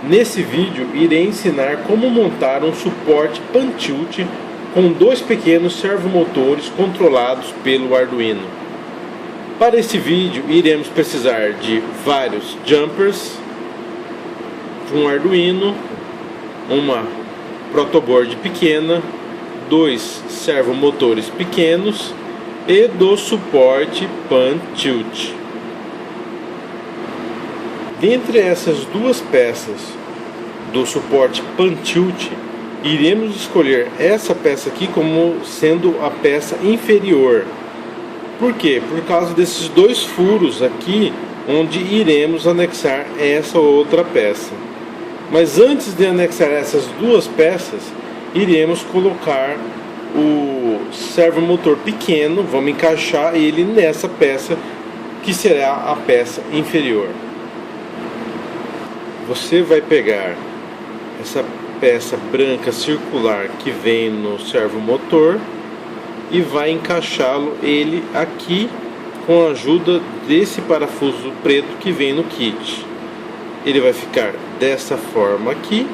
Nesse vídeo irei ensinar como montar um suporte pan-tilt com dois pequenos servomotores controlados pelo Arduino. Para esse vídeo iremos precisar de vários jumpers, um Arduino, uma protoboard pequena, dois servomotores pequenos e do suporte pan-tilt. Dentre essas duas peças do suporte pan-tilt, iremos escolher essa peça aqui como sendo a peça inferior. Por quê? Por causa desses dois furos aqui, onde iremos anexar essa outra peça. Mas antes de anexar essas duas peças, iremos colocar o servomotor pequeno, vamos encaixar ele nessa peça que será a peça inferior. Você vai pegar essa peça branca circular que vem no servomotor e vai encaixá-lo ele aqui com a ajuda desse parafuso preto que vem no kit. Ele vai ficar dessa forma aqui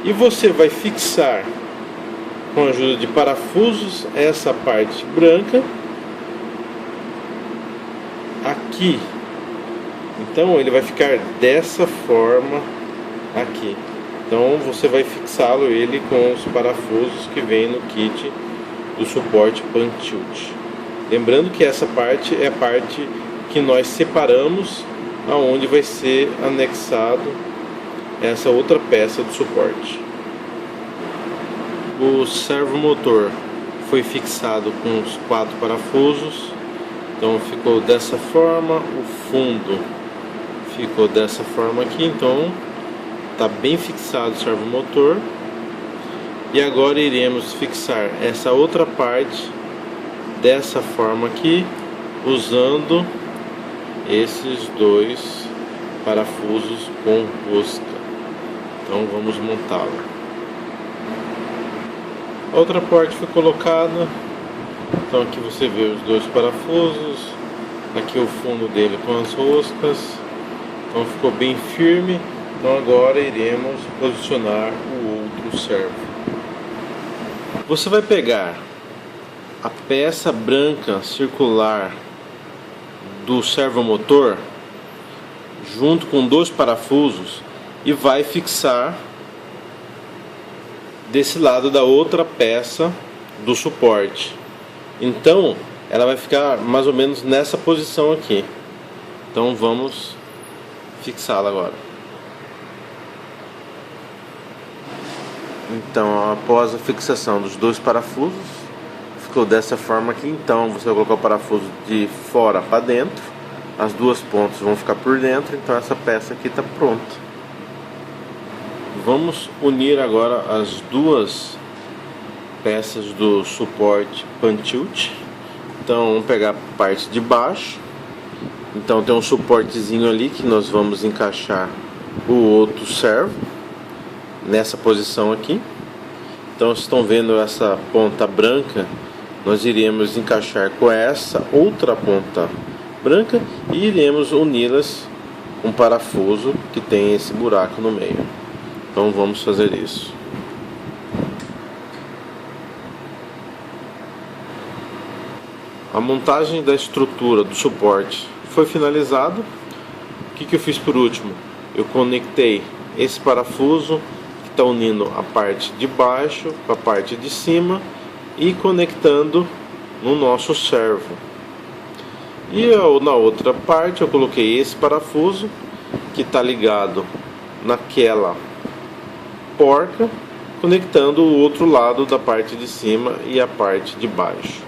e você vai fixar com a ajuda de parafusos essa parte branca aqui. Então ele vai ficar dessa forma aqui. Então você vai fixá-lo ele com os parafusos que vem no kit do suporte pan-tilt. Lembrando que essa parte é a parte que nós separamos, aonde vai ser anexado essa outra peça do suporte. O servomotor foi fixado com os 4 parafusos. Então ficou dessa forma, o fundo ficou dessa forma aqui, então está bem fixado o servomotor. E agora iremos fixar essa outra parte dessa forma aqui, usando esses dois parafusos com rosca. Então vamos montá-lo. A outra parte foi colocada. Então aqui você vê os dois parafusos, aqui o fundo dele com as roscas. Então ficou bem firme. Então agora iremos posicionar o outro servo. Você vai pegar a peça branca circular do servomotor junto com dois parafusos e vai fixar desse lado da outra peça do suporte. Então ela vai ficar mais ou menos nessa posição aqui. Então vamos fixá-la agora. Então, após a fixação dos dois parafusos, ficou dessa forma aqui. Então você vai colocar o parafuso de fora para dentro, as duas pontas vão ficar por dentro. Então essa peça aqui está pronta. Vamos unir agora as duas peças do suporte pan-tilt. Então vamos pegar a parte de baixo. Então tem um suportezinho ali que nós vamos encaixar o outro servo nessa posição aqui. Então vocês estão vendo essa ponta branca, nós iremos encaixar com essa outra ponta branca e iremos uni-las com um parafuso que tem esse buraco no meio. Então vamos fazer isso. A montagem da estrutura do suporte foi finalizada. O que eu fiz por último? Eu conectei esse parafuso que está unindo a parte de baixo com a parte de cima e conectando no nosso servo. E na outra parte eu coloquei esse parafuso que está ligado naquela porca, conectando o outro lado da parte de cima e a parte de baixo.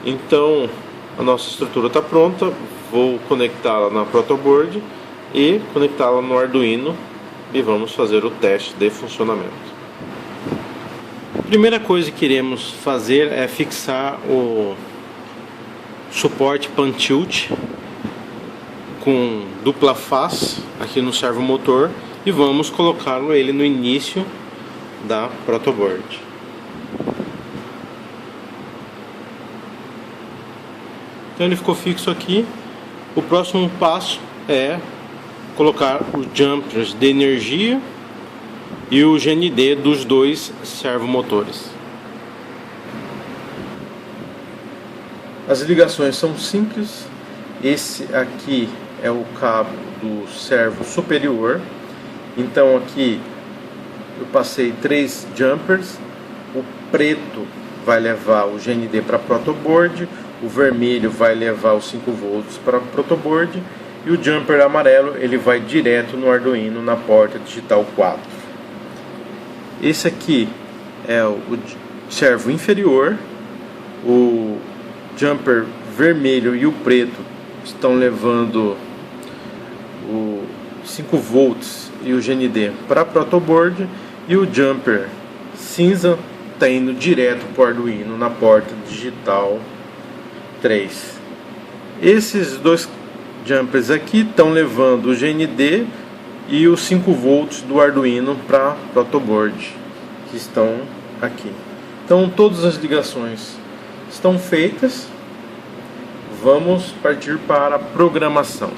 Então a nossa estrutura está pronta. Vou conectá-la na protoboard e conectá-la no Arduino e vamos fazer o teste de funcionamento. A primeira coisa que iremos fazer é fixar o suporte pan-tilt com dupla face aqui no servomotor e vamos colocá-lo ele no início da protoboard. Então ele ficou fixo aqui. O próximo passo é colocar os jumpers de energia e o GND dos dois servomotores. As ligações são simples. Esse aqui é o cabo do servo superior. Então aqui eu passei 3 jumpers. O preto vai levar o GND para protoboard, o vermelho vai levar os 5 volts para protoboard e o jumper amarelo ele vai direto no Arduino na porta digital 4. Esse aqui é o servo inferior. O jumper vermelho e o preto estão levando o 5 volts e o GND para protoboard e o jumper cinza está indo direto para o Arduino na porta digital 3. Esses dois jumpers aqui estão levando o GND e os 5 volts do Arduino para protoboard, que estão aqui. Então todas as ligações estão feitas. Vamos partir para a programação.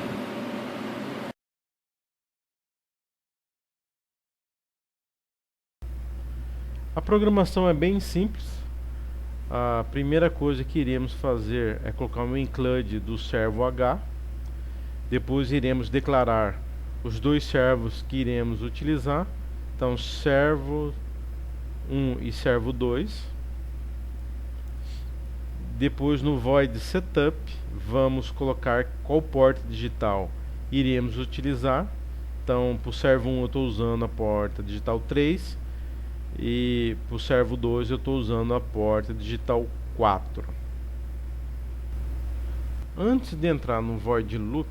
A programação é bem simples. A primeira coisa que iremos fazer é colocar um include do servo H. Depois iremos declarar os dois servos que iremos utilizar. Então servo 1 e servo 2. Depois no void setup vamos colocar qual porta digital iremos utilizar. Então para o servo 1 eu estou usando a porta digital 3 e para o servo 2 eu estou usando a porta digital 4. Antes de entrar no void loop,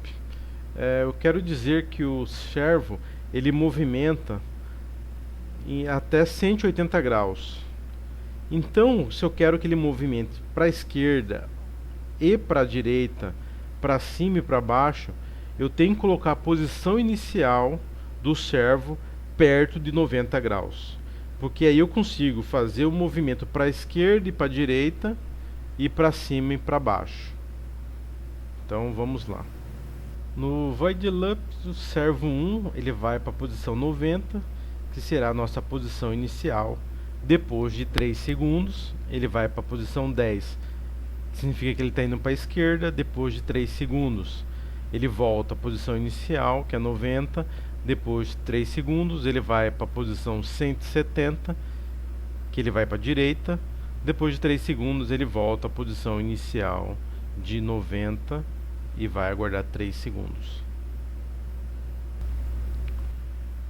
eu quero dizer que o servo ele movimenta em até 180 graus. Então, se eu quero que ele movimente para a esquerda e para a direita, para cima e para baixo, eu tenho que colocar a posição inicial do servo perto de 90 graus. Porque aí eu consigo fazer o movimento para a esquerda e para a direita e para cima e para baixo. Então vamos lá. No void loop, o servo 1 ele vai para a posição 90, que será a nossa posição inicial. Depois de 3 segundos, ele vai para a posição 10, que significa que ele está indo para a esquerda. Depois de 3 segundos, ele volta à posição inicial, que é 90. Depois de 3 segundos, ele vai para a posição 170, que ele vai para a direita. Depois de 3 segundos, ele volta à posição inicial de 90 e vai aguardar 3 segundos.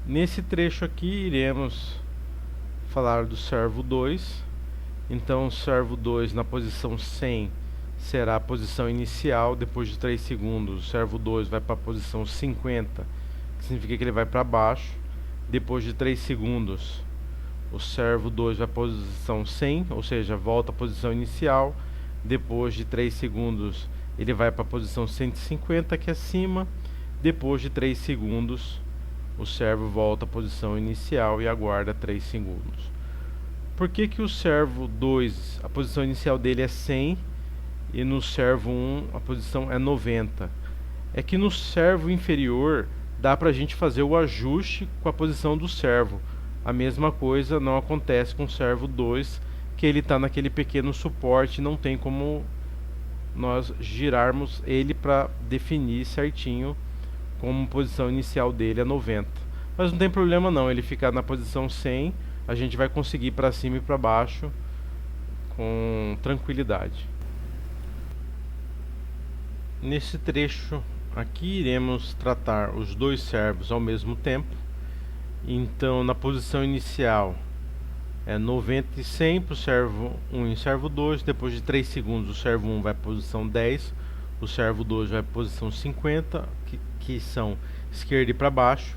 Nesse trecho aqui, iremos falar do servo 2. Então o servo 2 na posição 100 será a posição inicial. Depois de 3 segundos, o servo 2 vai para a posição 50, que significa que ele vai para baixo. Depois de 3 segundos, o servo 2 vai para a posição 100, ou seja, volta à posição inicial. Depois de 3 segundos, ele vai para a posição 150, que é acima. Depois de 3 segundos, o servo volta à posição inicial e aguarda 3 segundos. Por que que o servo 2, a posição inicial dele é 100 e no servo 1 a posição é 90? É que no servo inferior dá para a gente fazer o ajuste com a posição do servo. A mesma coisa não acontece com o servo 2, que ele está naquele pequeno suporte, não tem como nós girarmos ele para definir certinho como a posição inicial dele é 90. Mas não tem problema não, ele ficar na posição 100, a gente vai conseguir para cima e para baixo com tranquilidade. Nesse trecho aqui iremos tratar os dois servos ao mesmo tempo. Então na posição inicial é 90 e 100 para o servo 1 e servo 2. Depois de 3 segundos o servo 1 vai para a posição 10, o servo 2 vai para a posição 50, que são esquerda e para baixo.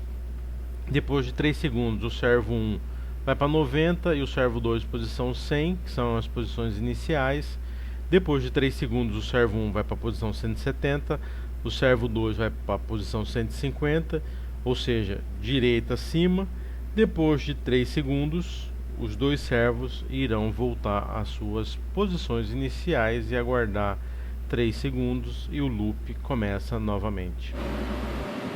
Depois de 3 segundos o servo 1 vai para 90 e o servo 2 posição 100, que são as posições iniciais. Depois de 3 segundos o servo 1 vai para a posição 170, o servo 2 vai para a posição 150, ou seja, direita acima. Depois de 3 segundos os dois servos irão voltar às suas posições iniciais e aguardar 3 segundos e o loop começa novamente.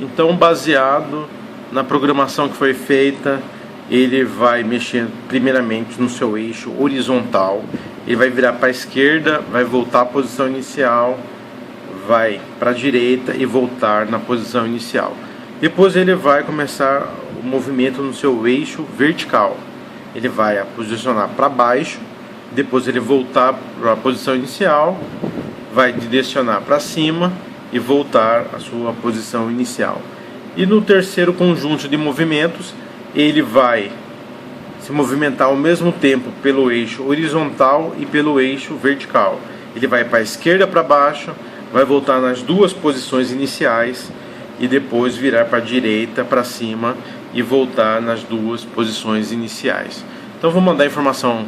Então, baseado na programação que foi feita, ele vai mexer primeiramente no seu eixo horizontal, ele vai virar para a esquerda, vai voltar à posição inicial, vai para a direita e voltar na posição inicial. Depois ele vai começar o movimento no seu eixo vertical, ele vai posicionar para baixo, depois ele voltar para a posição inicial, vai direcionar para cima e voltar à sua posição inicial. E no terceiro conjunto de movimentos, ele vai se movimentar ao mesmo tempo pelo eixo horizontal e pelo eixo vertical. Ele vai para a esquerda, para baixo, vai voltar nas duas posições iniciais e depois virar para a direita, para cima e voltar nas duas posições iniciais. Então vou mandar a informação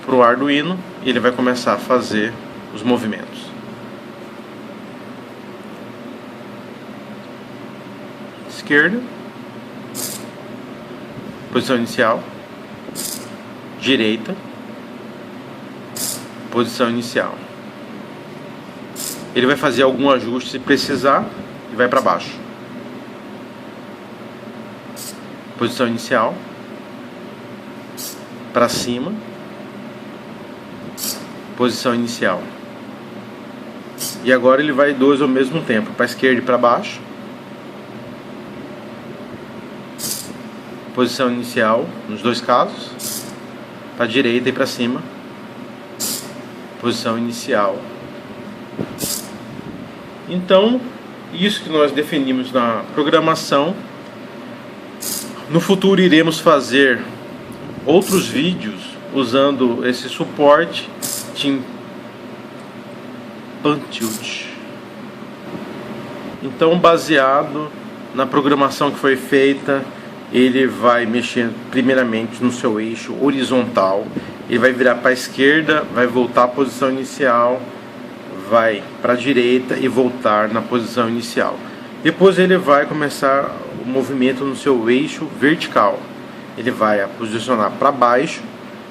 para o Arduino e ele vai começar a fazer os movimentos. Esquerda, posição inicial, direita, posição inicial. Ele vai fazer algum ajuste se precisar e vai para baixo. Posição inicial, para cima, posição inicial. E agora ele vai dois ao mesmo tempo, para a esquerda e para baixo. Posição inicial nos dois casos, para a direita e para cima, posição inicial. Então, isso que nós definimos na programação. No futuro iremos fazer outros vídeos usando esse suporte Tilt. Então, baseado na programação que foi feita, ele vai mexer primeiramente no seu eixo horizontal, ele vai virar para a esquerda, vai voltar à posição inicial, vai para a direita e voltar na posição inicial. Depois ele vai começar o movimento no seu eixo vertical, ele vai posicionar para baixo,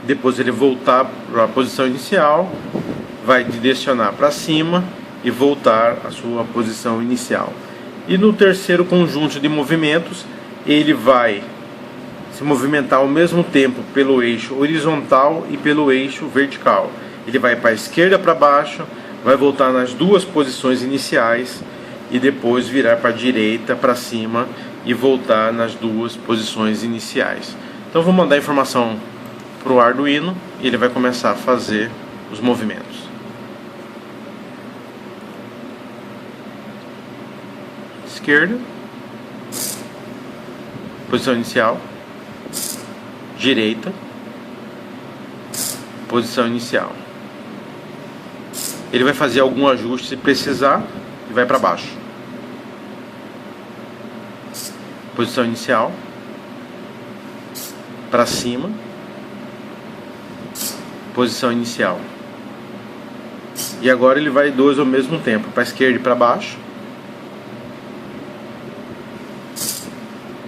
depois ele voltar para a posição inicial, vai direcionar para cima e voltar à sua posição inicial. E no terceiro conjunto de movimentos, ele vai se movimentar ao mesmo tempo pelo eixo horizontal e pelo eixo vertical. Ele vai para a esquerda, para baixo, vai voltar nas duas posições iniciais e depois virar para a direita, para cima e voltar nas duas posições iniciais. Então vou mandar a informação para o Arduino e ele vai começar a fazer os movimentos. Esquerda, posição inicial, direita, posição inicial. Ele vai fazer algum ajuste se precisar e vai para baixo. Posição inicial, para cima, posição inicial. E agora ele vai dois ao mesmo tempo, para a esquerda e para baixo.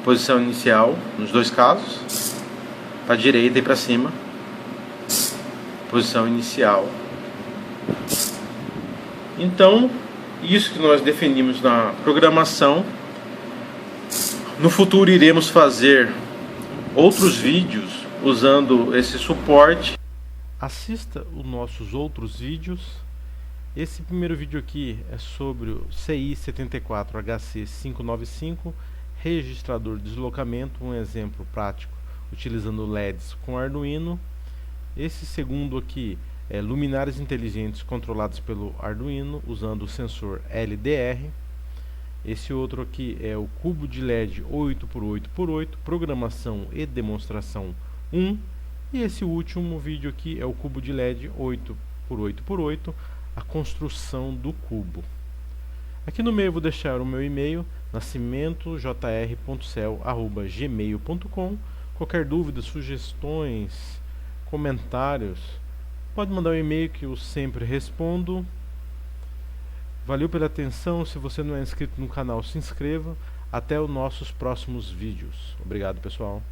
Posição inicial nos dois casos, para a direita e para cima, posição inicial. Então, isso que nós definimos na programação. No futuro iremos fazer outros vídeos usando esse suporte. Assista os nossos outros vídeos. Esse primeiro vídeo aqui é sobre o CI74HC595 registrador de deslocamento, um exemplo prático utilizando LEDs com Arduino. Esse segundo aqui é luminárias inteligentes controlados pelo Arduino usando o sensor LDR. Esse outro aqui é o cubo de LED 8x8x8, programação e demonstração 1. E esse último vídeo aqui é o cubo de LED 8x8x8, a construção do cubo. Aqui no meio eu vou deixar o meu e-mail, nascimentojr.cel@gmail.com. Qualquer dúvida, sugestões, comentários, pode mandar um e-mail que eu sempre respondo. Valeu pela atenção. Se você não é inscrito no canal, se inscreva. Até os nossos próximos vídeos. Obrigado, pessoal.